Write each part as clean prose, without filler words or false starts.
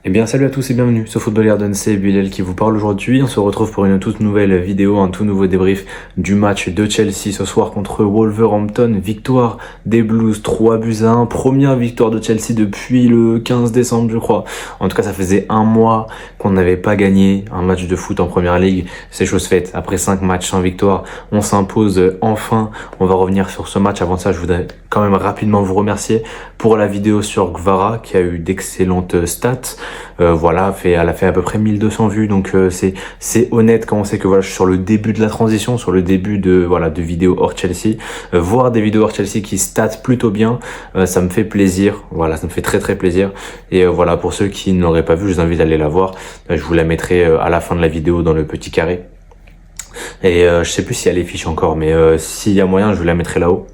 Eh bien salut à tous et bienvenue, c'est Football Garden, c'est Bilal qui vous parle aujourd'hui. On se retrouve pour une toute nouvelle vidéo, un tout nouveau débrief du match de Chelsea ce soir contre Wolverhampton. Victoire des Blues 3-1, première victoire de Chelsea depuis le 15 décembre je crois. En tout cas ça faisait un mois qu'on n'avait pas gagné un match de foot en Première Ligue. C'est chose faite, après 5 matchs sans victoire, on s'impose enfin. On va revenir sur ce match. Avant ça je voudrais quand même rapidement vous remercier pour la vidéo sur Kvara qui a eu d'excellentes stats. Voilà, elle a fait à peu près 1200 vues, donc c'est honnête quand on sait que voilà, je suis sur le début de la transition, sur le début de vidéos hors Chelsea. Voir des vidéos hors Chelsea qui statent plutôt bien, ça me fait plaisir. Voilà, ça me fait très très plaisir. Et voilà, pour ceux qui ne l'auraient pas vu, je vous invite à aller la voir. Je vous la mettrai à la fin de la vidéo dans le petit carré. Et je sais plus si elle est fiche encore, mais s'il y a moyen, je vous la mettrai là-haut.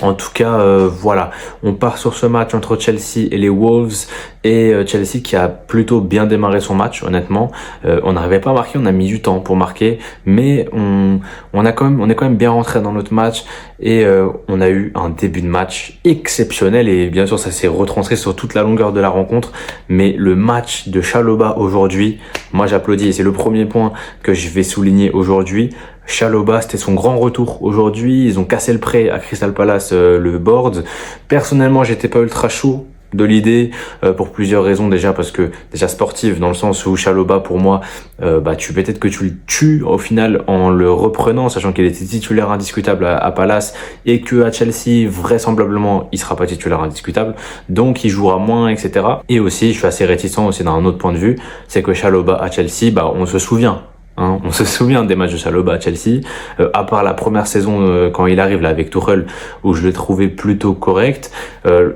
En tout cas, voilà, on part sur ce match entre Chelsea et les Wolves, et Chelsea qui a plutôt bien démarré son match, honnêtement. On n'arrivait pas à marquer, on a mis du temps pour marquer, mais on est quand même bien rentré dans notre match, et on a eu un début de match exceptionnel, et bien sûr ça s'est retranscrit sur toute la longueur de la rencontre, mais le match de Chalobah aujourd'hui, moi j'applaudis, et c'est le premier point que je vais souligner aujourd'hui. Chalobah, c'était son grand retour aujourd'hui. Ils ont cassé le prêt à Crystal Palace, le board. Personnellement, j'étais pas ultra chaud de l'idée pour plusieurs raisons. Déjà parce que sportive, dans le sens où Chalobah, pour moi, peut-être que tu le tues au final en le reprenant, sachant qu'il était titulaire indiscutable à Palace, et que à Chelsea vraisemblablement il sera pas titulaire indiscutable, donc il jouera moins, etc. Et aussi, je suis assez réticent aussi d'un autre point de vue, c'est que Chalobah à Chelsea, on se souvient. On se souvient des matchs de Chalobah à Chelsea, à part la première saison quand il arrive là avec Tuchel, où je l'ai trouvé plutôt correct.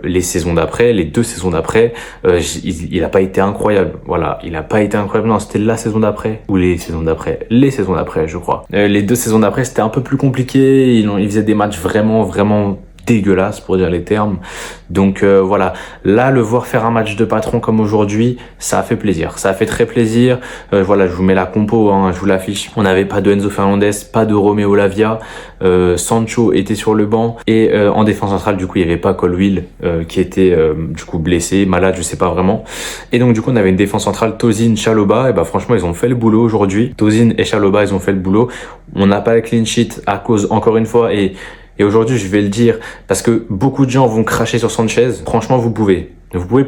Les saisons d'après, les 2 saisons d'après, il a pas été incroyable. Voilà, il a pas été incroyable. Non, c'était la saison d'après ou les saisons d'après. Les saisons d'après, je crois. Les 2 saisons d'après, c'était un peu plus compliqué. Il faisait des matchs vraiment dégueulasse pour dire les termes. Donc voilà, là le voir faire un match de patron comme aujourd'hui, ça a fait plaisir, ça a fait très plaisir. Voilà, je vous mets la compo, je vous l'affiche. On n'avait pas de Enzo Fernandez, pas de Romeo Lavia, Sancho était sur le banc, et en défense centrale du coup il y avait pas Colwill qui était du coup blessé, malade, je sais pas vraiment. Et donc du coup on avait une défense centrale Tosin, Chalobah, et franchement ils ont fait le boulot aujourd'hui. Tosin et Chalobah, ils ont fait le boulot. On n'a pas le clean sheet à cause, encore une fois, et aujourd'hui, je vais le dire, parce que beaucoup de gens vont cracher sur Sanchez. Franchement, vous pouvez.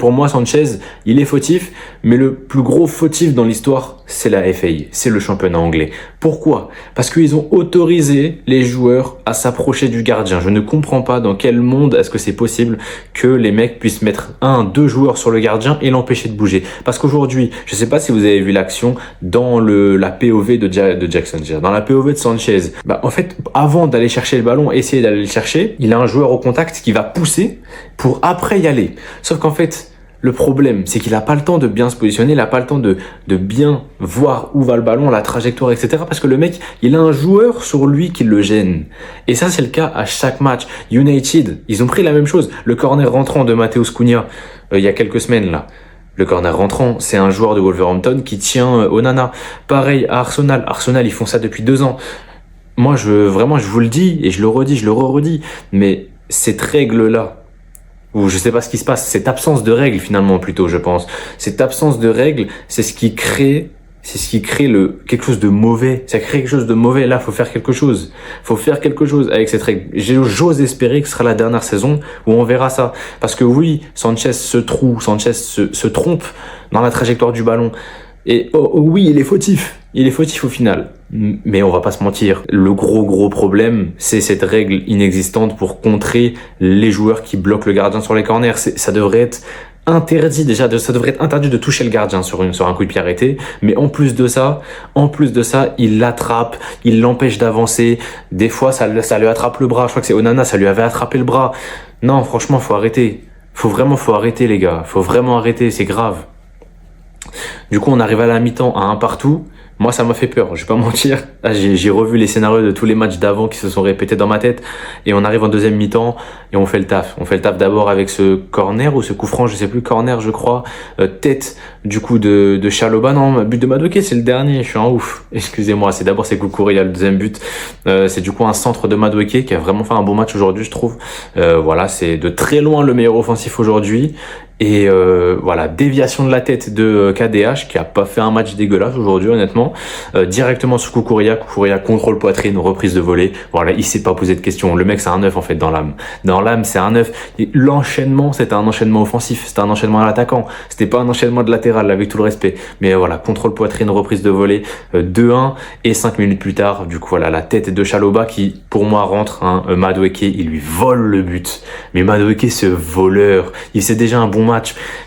Pour moi, Sanchez, il est fautif, mais le plus gros fautif dans l'histoire, c'est la FA, c'est le championnat anglais. Pourquoi? Parce qu'ils ont autorisé les joueurs à s'approcher du gardien. Je ne comprends pas dans quel monde est-ce que c'est possible que les mecs puissent mettre 2 joueurs sur le gardien et l'empêcher de bouger. Parce qu'aujourd'hui, je sais pas si vous avez vu l'action dans la POV de Jackson, dans la POV de Sanchez. En fait, avant d'aller chercher le ballon, essayer d'aller le chercher, il a un joueur au contact qui va pousser pour après y aller. Sauf qu'en fait, le problème, c'est qu'il n'a pas le temps de bien se positionner, il n'a pas le temps de bien voir où va le ballon, la trajectoire, etc. Parce que le mec, il a un joueur sur lui qui le gêne. Et ça, c'est le cas à chaque match. United, ils ont pris la même chose. Le corner rentrant de Matheus Cunha, il y a quelques semaines, là. Le corner rentrant, c'est un joueur de Wolverhampton qui tient Onana. Pareil à Arsenal. Arsenal, ils font ça depuis 2 ans. Moi, je vous le dis, et je le redis, je le re-redis, mais cette règle-là, ou je sais pas ce qui se passe, cette absence de règles finalement plutôt, je pense. Cette absence de règles, c'est ce qui crée quelque chose de mauvais. Ça crée quelque chose de mauvais. Là, faut faire quelque chose. Faut faire quelque chose avec cette règle. J'ose espérer que ce sera la dernière saison où on verra ça. Parce que oui, Sanchez se trompe dans la trajectoire du ballon. Et oui, il est fautif. Il est fautif au final. Mais on va pas se mentir. Le gros problème, c'est cette règle inexistante pour contrer les joueurs qui bloquent le gardien sur les corners. Ça devrait être interdit ça devrait être interdit de toucher le gardien sur un coup de pied arrêté. Mais en plus de ça, il l'attrape, il l'empêche d'avancer. Des fois, ça lui attrape le bras. Je crois que c'est Onana, ça lui avait attrapé le bras. Non, franchement, faut arrêter. Faut arrêter, les gars. Faut vraiment arrêter, c'est grave. Du coup, on arrive à la mi-temps à 1 partout. Moi, ça m'a fait peur, je vais pas mentir. Là, j'ai revu les scénarios de tous les matchs d'avant qui se sont répétés dans ma tête. Et on arrive en deuxième mi-temps et on fait le taf. On fait le taf d'abord avec ce corner ou ce coup franc, je sais plus, corner, je crois. Tête, du coup, de Chalobah. Non, but de Madueke, c'est le dernier. Je suis un ouf. Excusez-moi, c'est d'abord c'est Cucurella, le deuxième but. C'est du coup un centre de Madueke qui a vraiment fait un bon match aujourd'hui, je trouve. Voilà, c'est de très loin le meilleur offensif aujourd'hui. Et voilà, déviation de la tête de KDH qui a pas fait un match dégueulasse aujourd'hui honnêtement. Directement sur Kukureya, contrôle poitrine, reprise de volée. Voilà, il s'est pas posé de questions. Le mec c'est un 9 en fait dans l'âme. Dans l'âme c'est un 9. Et l'enchaînement c'était un enchaînement offensif, c'était un enchaînement à l'attaquant. C'était pas un enchaînement de latéral avec tout le respect. Mais voilà, contrôle poitrine, reprise de volée, 2-1 et 5 minutes plus tard, du coup voilà, la tête de Chalobah qui pour moi rentre, hein, Madueke, il lui vole le but. Mais Madueke ce voleur, il sait déjà un bon match.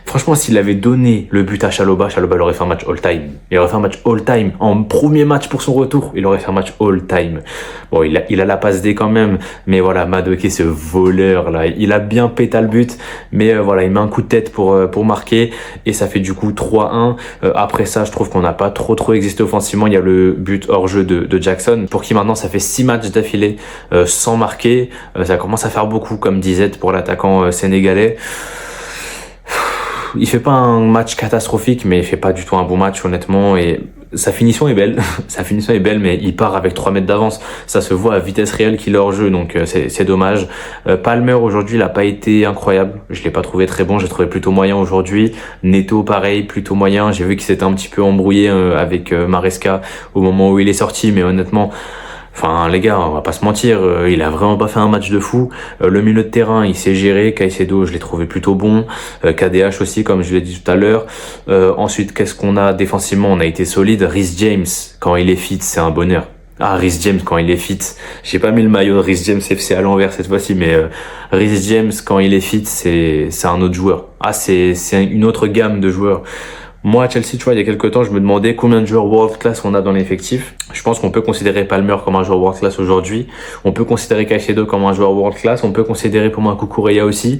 Franchement, s'il avait donné le but à Chalobah, il aurait fait un match all-time. Il aurait fait un match all-time. En premier match pour son retour, il aurait fait un match all-time. Bon, il a la passe D quand même. Mais voilà, Madueke, ce voleur là, il a bien pété le but. Mais voilà, il met un coup de tête pour marquer. Et ça fait du coup 3-1. Après ça, je trouve qu'on n'a pas trop existé offensivement. Il y a le but hors jeu de Jackson. Pour qui maintenant, ça fait 6 matchs d'affilée sans marquer. Ça commence à faire beaucoup, comme disait pour l'attaquant sénégalais. Il fait pas un match catastrophique, mais il fait pas du tout un bon match, honnêtement, et sa finition est belle. Sa finition est belle, mais il part avec 3 mètres d'avance. Ça se voit à vitesse réelle qu'il est hors jeu, donc c'est dommage. Palmer, aujourd'hui, il a pas été incroyable. Je l'ai pas trouvé très bon, j'ai trouvé plutôt moyen aujourd'hui. Neto, pareil, plutôt moyen. J'ai vu qu'il s'était un petit peu embrouillé avec Maresca au moment où il est sorti, mais honnêtement, enfin, les gars, on va pas se mentir, il a vraiment pas fait un match de fou. Le milieu de terrain, il s'est géré. Caicedo, je l'ai trouvé plutôt bon. KDH aussi, comme je l'ai dit tout à l'heure. Ensuite, qu'est-ce qu'on a défensivement? On a été solide. Reece James, quand il est fit, c'est un bonheur. Ah, Reece James, quand il est fit. J'ai pas mis le maillot de Reece James FC à l'envers cette fois-ci, mais Reece James, quand il est fit, c'est un autre joueur. Ah, c'est une autre gamme de joueurs. Moi, à Chelsea, tu vois, il y a quelques temps, je me demandais combien de joueurs world class on a dans l'effectif. Je pense qu'on peut considérer Palmer comme un joueur world class aujourd'hui. On peut considérer Caicedo comme un joueur world class. On peut considérer pour moi Kukureya aussi.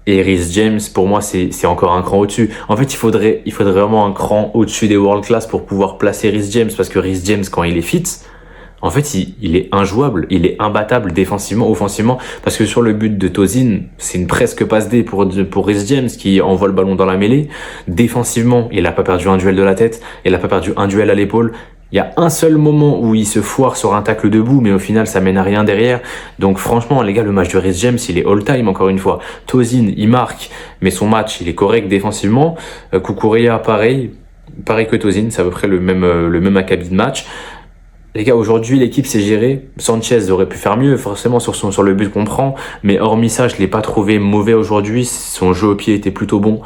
Et Reece James, pour moi, c'est encore un cran au-dessus. En fait, il faudrait vraiment un cran au-dessus des world class pour pouvoir placer Reece James. Parce que Reece James, quand il est fit, en fait, il est injouable, il est imbattable défensivement, offensivement, parce que sur le but de Tozin, c'est une presque passe D pour Reece James qui envoie le ballon dans la mêlée. Défensivement, il a pas perdu un duel de la tête, il a pas perdu un duel à l'épaule. Il y a un seul moment où il se foire sur un tacle debout, mais au final, ça mène à rien derrière. Donc franchement, les gars, le match de Reece James, il est all-time, encore une fois. Tozin, il marque, mais son match, il est correct défensivement. Kukureya, pareil que Tozin, c'est à peu près le même acabit de match. Les gars, aujourd'hui, l'équipe s'est gérée. Sanchez aurait pu faire mieux, forcément, sur le but qu'on prend. Mais hormis ça, je l'ai pas trouvé mauvais aujourd'hui. Son jeu au pied était plutôt bon.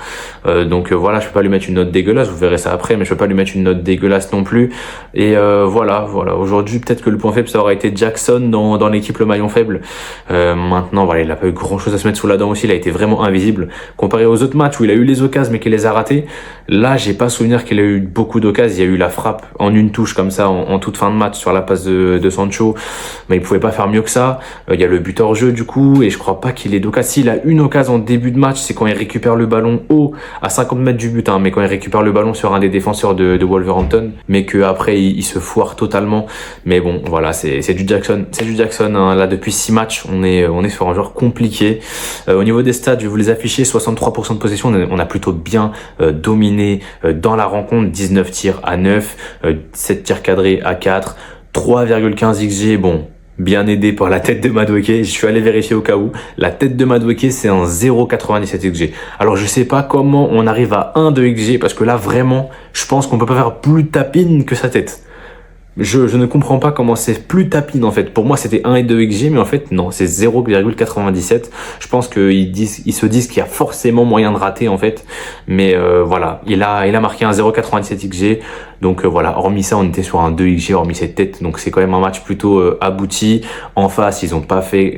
Donc voilà, je peux pas lui mettre une note dégueulasse. Vous verrez ça après, mais je peux pas lui mettre une note dégueulasse non plus. Et voilà. Aujourd'hui, peut-être que le point faible, ça aurait été Jackson dans l'équipe, le maillon faible. Maintenant, voilà, il a pas eu grand chose à se mettre sous la dent aussi. Il a été vraiment invisible. Comparé aux autres matchs où il a eu les occasions, mais qu'il les a ratés. Là, j'ai pas souvenir qu'il a eu beaucoup d'occasions. Il y a eu la frappe en une touche comme ça, en toute fin de match, sur la passe de Sancho, mais il pouvait pas faire mieux que ça. Il y a le but hors jeu du coup, et je crois pas qu'il ait d'occasion. S'il a une occasion en début de match, c'est quand il récupère le ballon haut à 50 mètres du but, hein, mais quand il récupère le ballon sur un des défenseurs de Wolverhampton, mais que après il se foire totalement. Mais bon, voilà, c'est du Jackson, hein. Là depuis 6 matchs, on est sur un joueur compliqué. Au niveau des stats, je vais vous les afficher. 63% de possession, on a plutôt bien dominé dans la rencontre. 19 tirs à 9, 7 tirs cadrés à 4. 3,15 XG, bon, bien aidé par la tête de Madueke. Je suis allé vérifier au cas où. La tête de Madueke, c'est un 0,97 XG. Alors, je sais pas comment on arrive à 1 de XG, parce que là, vraiment, je pense qu'on peut pas faire plus tapine que sa tête. Je ne comprends pas comment c'est plus tapine en fait. Pour moi c'était 1 et 2 XG, mais en fait non, c'est 0,97. Je pense qu'ils se disent qu'il y a forcément moyen de rater en fait. Mais voilà, il a marqué un 0,97 XG. Donc voilà, hormis ça, on était sur un 2 XG, hormis cette tête. Donc c'est quand même un match plutôt abouti. En face, ils ont pas fait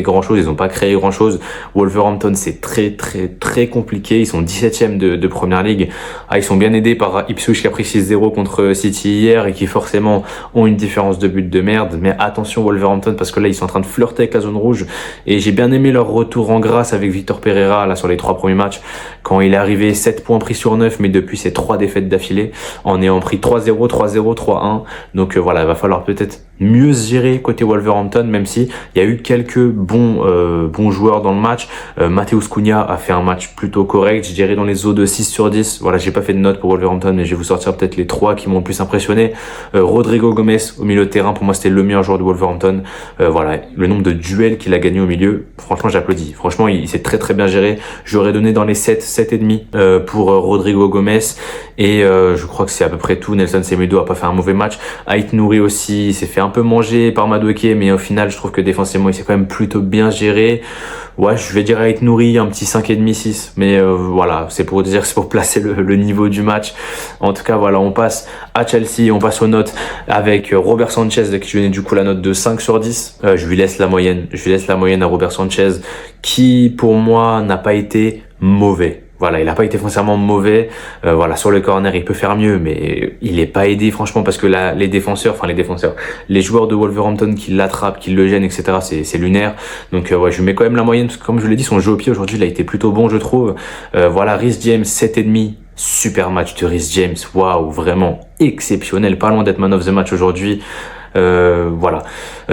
grand chose, ils ont pas créé grand chose. Wolverhampton, c'est très compliqué. Ils sont 17e de Première Ligue. Ah, ils sont bien aidés par Ipswich qui a pris 6-0 contre City hier et qui forcément ont une différence de but de merde. Mais attention Wolverhampton, parce que là ils sont en train de flirter avec la zone rouge, et j'ai bien aimé leur retour en grâce avec Victor Pereira là sur les 3 premiers matchs, quand il est arrivé 7 points pris sur 9, mais depuis ces 3 défaites d'affilée en ayant pris 3-0, 3-0, 3-1. Donc voilà, il va falloir peut-être mieux se gérer côté Wolverhampton, même si il y a eu quelques bons joueurs dans le match. Matheus Cunha a fait un match plutôt correct, je dirais dans les eaux de 6 sur 10. Voilà, j'ai pas fait de note pour Wolverhampton, mais je vais vous sortir peut-être les 3 qui m'ont le plus impressionné. Rodrigo Gomez au milieu de terrain, pour moi c'était le meilleur joueur de Wolverhampton. Voilà, le nombre de duels qu'il a gagné au milieu, franchement j'applaudis. Franchement il s'est très très bien géré. J'aurais donné dans les 7,5 pour Rodrigo Gomez. Et je crois que c'est à peu près tout. Nelson Semedo a pas fait un mauvais match. Ait Nouri aussi, il s'est fait un peu manger par Madueke, mais au final je trouve que défensivement il s'est quand même plutôt bien géré. Ouais, je vais dire Ait Nouri un petit 5,5, 6. Mais voilà, c'est pour dire, c'est pour placer le niveau du match. En tout cas, voilà, on passe à Chelsea, on passe aux notes avec Robert Sanchez, qui je donnais du coup la note de 5 sur 10. Je lui laisse la moyenne. Je lui laisse la moyenne à Robert Sanchez, qui pour moi n'a pas été mauvais. Voilà, il a pas été foncièrement mauvais. Voilà, sur le corner, il peut faire mieux, mais il est pas aidé, franchement, parce que là, les joueurs de Wolverhampton qui l'attrapent, qui le gênent, etc., c'est lunaire. Donc, ouais, je lui mets quand même la moyenne, parce que comme je l'ai dit, son jeu au pied aujourd'hui, il a été plutôt bon, je trouve. Voilà, Reece James, 7,5. Super match de Reece James. Waouh, vraiment exceptionnel. Pas loin d'être man of the match aujourd'hui. Voilà,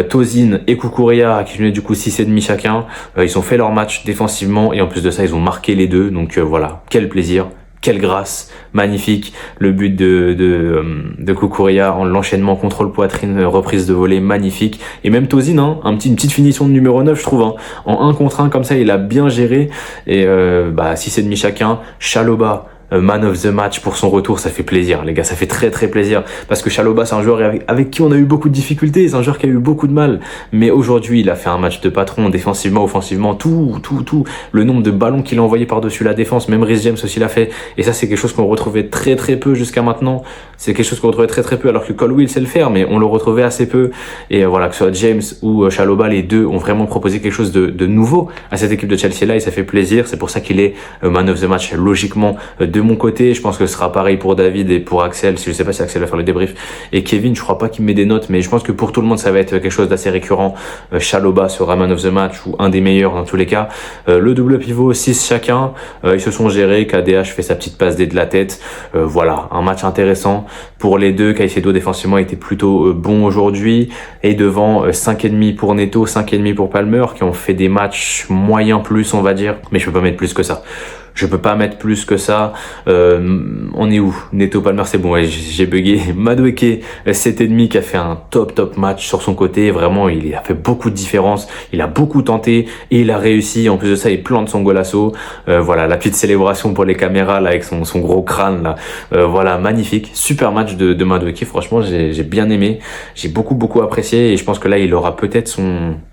Tosin et Kukurea qui venaient du coup 6,5 chacun, ils ont fait leur match défensivement et en plus de ça ils ont marqué les deux, donc voilà, quel plaisir, quelle grâce, magnifique. Le but de Kukurea en l'enchaînement, contrôle poitrine, reprise de volée, magnifique. Et même Tosin, hein, une petite finition de numéro 9 je trouve, hein. En 1 contre 1 comme ça il a bien géré. Et 6,5 chacun. Chalobah, man of the match pour son retour, ça fait plaisir les gars, ça fait très très plaisir, parce que Chalobah c'est un joueur avec qui on a eu beaucoup de difficultés, c'est un joueur qui a eu beaucoup de mal, mais aujourd'hui il a fait un match de patron, défensivement, offensivement, tout, le nombre de ballons qu'il a envoyé par-dessus la défense, même Reece James aussi l'a fait, et ça c'est quelque chose qu'on retrouvait très très peu jusqu'à maintenant, c'est quelque chose qu'on retrouvait très très peu, alors que Colwill sait le faire, mais on le retrouvait assez peu, et voilà, que ce soit James ou Chalobah, les deux ont vraiment proposé quelque chose de nouveau à cette équipe de Chelsea là, et ça fait plaisir, c'est pour ça qu'il est man of the match logiquement. De mon côté, je pense que ce sera pareil pour David et pour Axel, je sais pas si Axel va faire le débrief, et Kevin, je crois pas qu'il met des notes, mais je pense que pour tout le monde ça va être quelque chose d'assez récurrent. Chalobah sera man of the match ou un des meilleurs dans tous les cas. Le double pivot, 6 chacun, ils se sont gérés, KDH fait sa petite passe D de la tête, voilà, un match intéressant pour les deux. Caicedo défensivement était plutôt bon aujourd'hui, et devant 5,5 pour Neto, 5,5 pour Palmer, qui ont fait des matchs moyens plus on va dire, mais je peux pas mettre plus que ça. Je peux pas mettre plus que ça. On est où? Neto, Palmer, c'est bon, ouais, j'ai bugué. Madueke, 7,5 qui a fait un top match sur son côté. Vraiment, il a fait beaucoup de différence. Il a beaucoup tenté et il a réussi. En plus de ça, il plante son golasso. Voilà, la petite célébration pour les caméras là avec son gros crâne là. Voilà, magnifique. Super match de Madueke. Franchement, j'ai bien aimé. J'ai beaucoup apprécié et je pense que là, il aura peut-être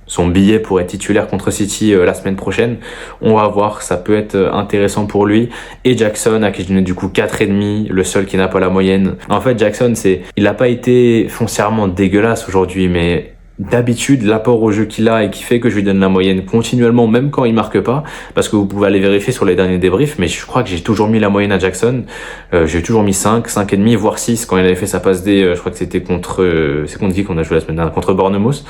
son billet pour être titulaire contre City la semaine prochaine. On va voir, ça peut être intéressant pour lui. Et Jackson, à qui je donnais du coup 4,5, le seul qui n'a pas la moyenne. En fait, Jackson, il n'a pas été foncièrement dégueulasse aujourd'hui, mais d'habitude, l'apport au jeu qu'il a et qui fait que je lui donne la moyenne continuellement, même quand il marque pas, parce que vous pouvez aller vérifier sur les derniers débriefs, mais je crois que j'ai toujours mis la moyenne à Jackson. J'ai toujours mis 5,5, voire 6 quand il avait fait sa passe D, je crois que c'était c'est contre qui qu'on a joué la semaine dernière, contre Bournemouth.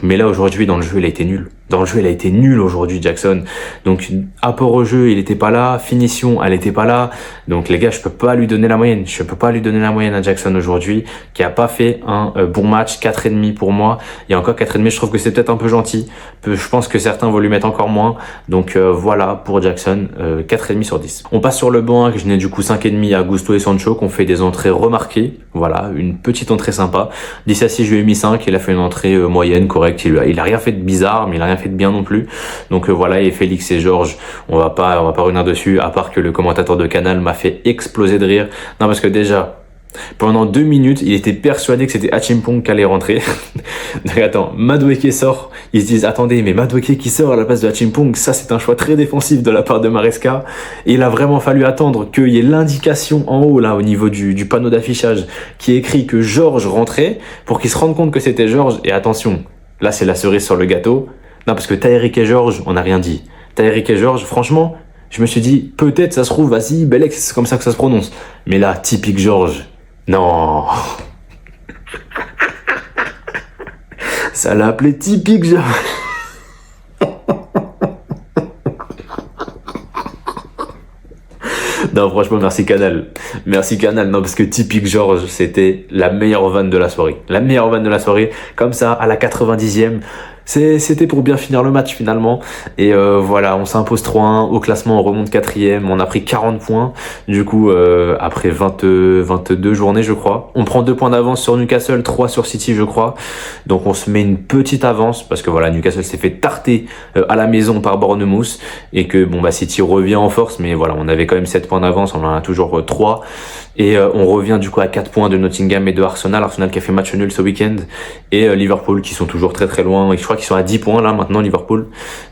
Mais là aujourd'hui dans le jeu il a été nul. Dans le jeu il a été nul aujourd'hui Jackson. Donc apport au jeu il était pas là, finition elle était pas là. Donc les gars je peux pas lui donner la moyenne. Je peux pas lui donner la moyenne à Jackson aujourd'hui qui a pas fait un bon match. 4,5 pour moi. Et encore 4,5 je trouve que c'est peut-être un peu gentil. Je pense que certains vont lui mettre encore moins. Donc voilà pour Jackson, 4,5 sur 10. On passe sur le banc que je n'ai du coup 5,5 à Gusto et Sancho qui ont fait des entrées remarquées. Voilà, une petite entrée sympa. Dissassi je lui ai mis 5, il a fait une entrée moyenne, correcte, il a rien fait de bizarre, mais il a rien fait de bien non plus. Donc voilà, et Félix et Georges, on va pas revenir dessus, à part que le commentateur de Canal m'a fait exploser de rire. Non, parce que déjà, pendant 2 minutes, il était persuadé que c'était Achimpong qui allait rentrer. Donc attends, Madueke sort, ils se disent attendez, mais Madueke qui sort à la place de Achimpong, ça c'est un choix très défensif de la part de Maresca. Et il a vraiment fallu attendre qu'il y ait l'indication en haut là au niveau du panneau d'affichage qui est écrit que Georges rentrait pour qu'il se rende compte que c'était Georges. Et attention, là c'est la cerise sur le gâteau. Non, parce que Taheric et Georges, on n'a rien dit. Taheric et Georges, franchement, je me suis dit peut-être ça se trouve, vas-y, Belex, c'est comme ça que ça se prononce. Mais là, typique Georges. Non. Ça l'a appelé typique Georges. Non, franchement, merci Canal. Merci Canal. Non, parce que typique Georges, c'était la meilleure vanne de la soirée. La meilleure vanne de la soirée. Comme ça, à la 90e. C'était pour bien finir le match finalement. Et voilà, on s'impose 3-1. Au classement, on remonte 4e. On a pris 40 points. Du coup, après 22 journées, je crois. On prend 2 points d'avance sur Newcastle, 3 sur City, je crois. Donc on se met une petite avance parce que voilà, Newcastle s'est fait tarter à la maison par Bournemouth. Et que bon, bah City revient en force. Mais voilà, on avait quand même 7 points d'avance. On en a toujours 3. Et on revient du coup à 4 points de Nottingham et de Arsenal. Arsenal qui a fait match nul ce week-end. Et Liverpool qui sont toujours très très loin. Et je crois qu'ils sont à 10 points là maintenant, Liverpool.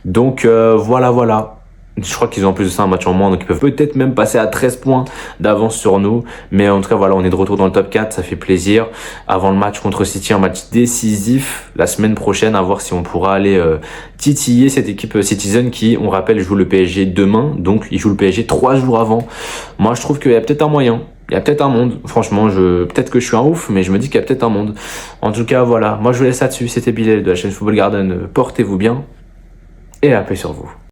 Donc voilà. Je crois qu'ils ont en plus de ça un match en moins. Donc ils peuvent peut-être même passer à 13 points d'avance sur nous. Mais en tout cas voilà, on est de retour dans le top 4. Ça fait plaisir. Avant le match contre City, un match décisif la semaine prochaine. À voir si on pourra aller titiller cette équipe Citizen qui, on rappelle, joue le PSG demain. Donc ils jouent le PSG 3 jours avant. Moi je trouve qu'il y a peut-être un moyen. Il y a peut-être un monde, franchement, peut-être que je suis un ouf, mais je me dis qu'il y a peut-être un monde. En tout cas, voilà, moi je vous laisse là-dessus, c'était Bilal de la chaîne Football Garden, portez-vous bien, et la paix sur vous.